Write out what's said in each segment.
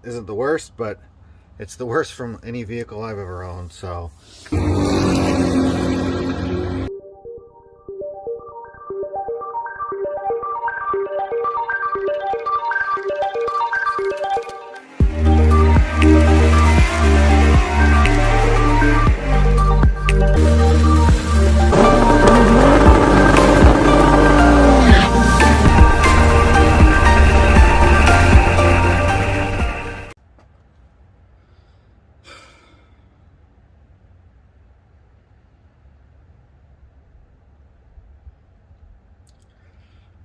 isn't the worst, but it's the worst from any vehicle I've ever owned, so.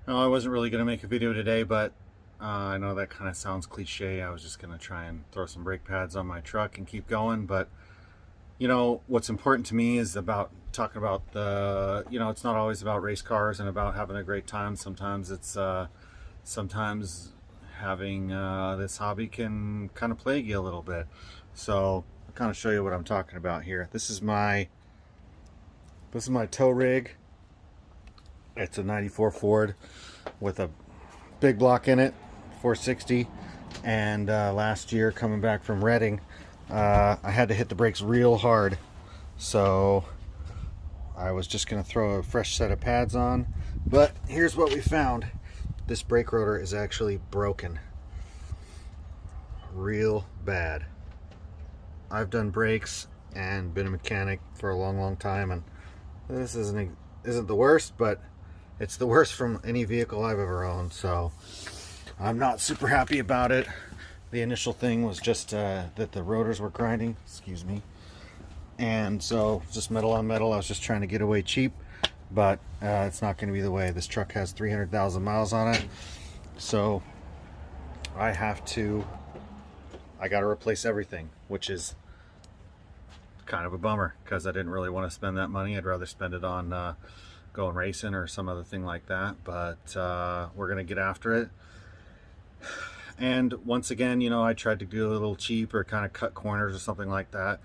No, I wasn't really going to make a video today, but I know that kind of sounds cliche. I was just going to try and throw some brake pads on my truck and keep going. But, you know, what's important to me is about talking about the, you know, it's not always about race cars and about having a great time. Sometimes it's, sometimes having this hobby can kind of plague you a little bit. So I'll kind of show you what I'm talking about here. This is my tow rig. It's a 94 Ford with a big block in it, 460. And last year, coming back from Reading, I had to hit the brakes real hard. So I was just going to throw a fresh set of pads on. But here's what we found. This brake rotor is actually broken. Real bad. I've done brakes and been a mechanic for a long time, and this isn't the worst, but it's the worst from any vehicle I've ever owned, so I'm not super happy about it. The initial thing was just that the rotors were grinding, excuse me, and so just metal on metal. I was just trying to get away cheap, but it's not going to be the way. This truck has 300,000 miles on it, so I got to replace everything, which is kind of a bummer because I didn't really want to spend that money. I'd rather spend it on going racing or some other thing like that, but we're gonna get after it. And once again, you know, I tried to do a little cheap or kind of cut corners or something like that,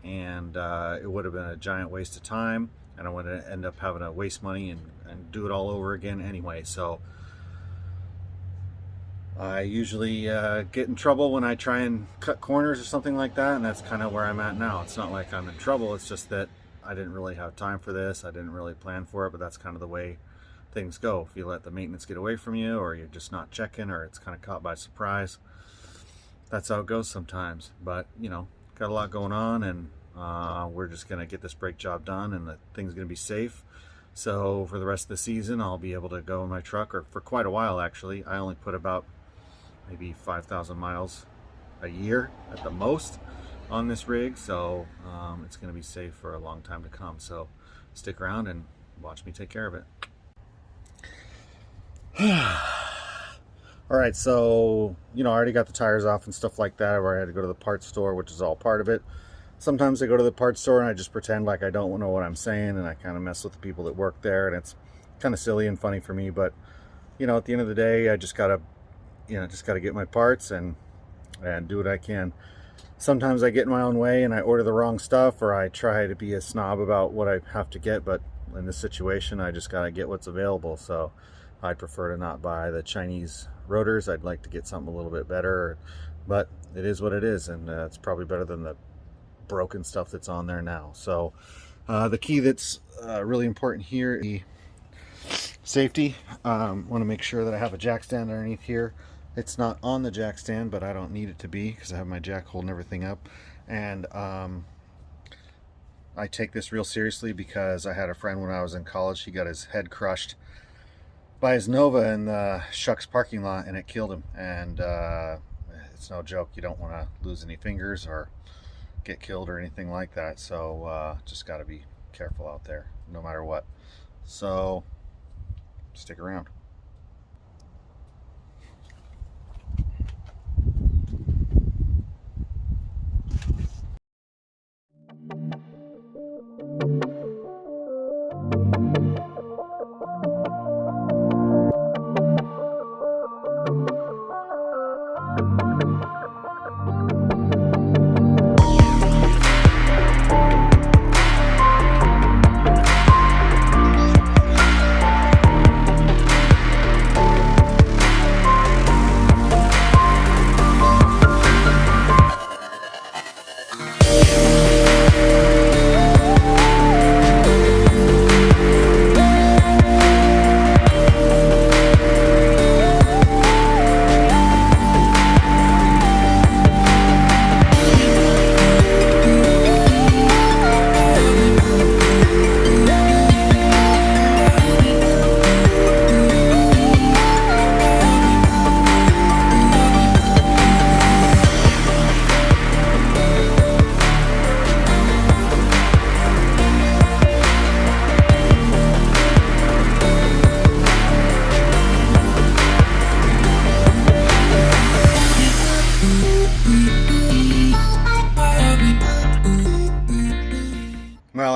and it would have been a giant waste of time, and I would end up having to waste money and do it all over again anyway. So I usually get in trouble when I try and cut corners or something like that, and that's kind of where I'm at now. It's not like I'm in trouble, it's just that I didn't really have time for this. I didn't really plan for it, but that's kind of the way things go. If you let the maintenance get away from you, or you're just not checking, or it's kind of caught by surprise, that's how it goes sometimes. But, you know, got a lot going on, and we're just going to get this brake job done, and the thing's going to be safe. So for the rest of the season, I'll be able to go in my truck, or for quite a while actually. I only put about maybe 5,000 miles a year at the most on this rig, so it's going to be safe for a long time to come. So stick around and watch me take care of it. All right, so, you know, I already got the tires off and stuff like that. I already had to go to the parts store, which is all part of it. Sometimes I go to the parts store and I just pretend like I don't know what I'm saying, and I kind of mess with the people that work there, and it's kind of silly and funny for me. But, you know, at the end of the day, I just gotta, you know, get my parts and do what I can. Sometimes I get in my own way and I order the wrong stuff, or I try to be a snob about what I have to get, but in this situation I just gotta get what's available. So I'd prefer to not buy the Chinese rotors. I'd like to get something a little bit better, but it is what it is, and it's probably better than the broken stuff that's on there now. So the key that's really important here, the safety. Want to make sure that I have a jack stand underneath here. It's not on the jack stand, but I don't need it to be because I have my jack holding everything up. And I take this real seriously because I had a friend when I was in college. He got his head crushed by his Nova in the Shucks parking lot, and it killed him. And it's no joke. You don't want to lose any fingers or get killed or anything like that. So just got to be careful out there no matter what. So stick around.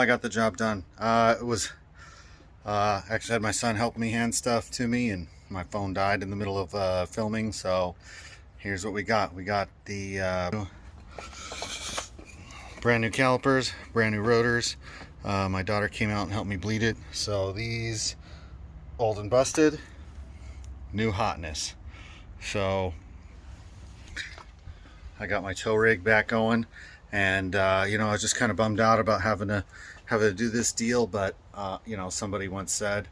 I got the job done. It was actually had my son help me hand stuff to me, and my phone died in the middle of filming. So here's what we got. We got the brand new calipers, brand new rotors. My daughter came out and helped me bleed it. So these old and busted, new hotness. So I got my tow rig back going, and you know, I was just kind of bummed out about having to do this deal, but you know, somebody once said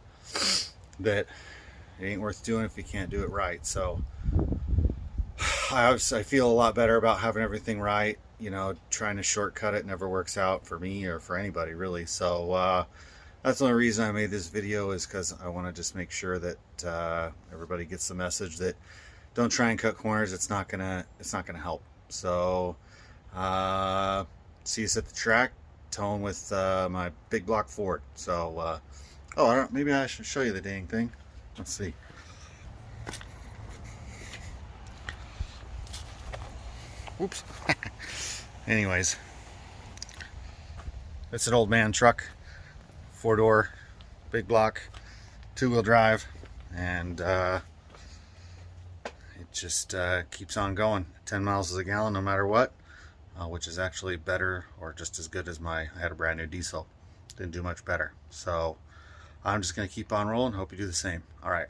that it ain't worth doing if you can't do it right. So I feel a lot better about having everything right. You know, trying to shortcut it never works out for me or for anybody really. So that's the only reason I made this video, is because I want to just make sure that everybody gets the message that don't try and cut corners. It's not gonna help. So see us at the track, towing with my big block Ford. So oh, I don't, maybe I should show you the dang thing. Let's see. Oops. Anyways, it's an old man truck, 4-door, big block, 2-wheel drive, and it just keeps on going. 10 miles a gallon no matter what, which is actually better or just as good as I had a brand new diesel. Didn't do much better. So I'm just going to keep on rolling. Hope you do the same. All right.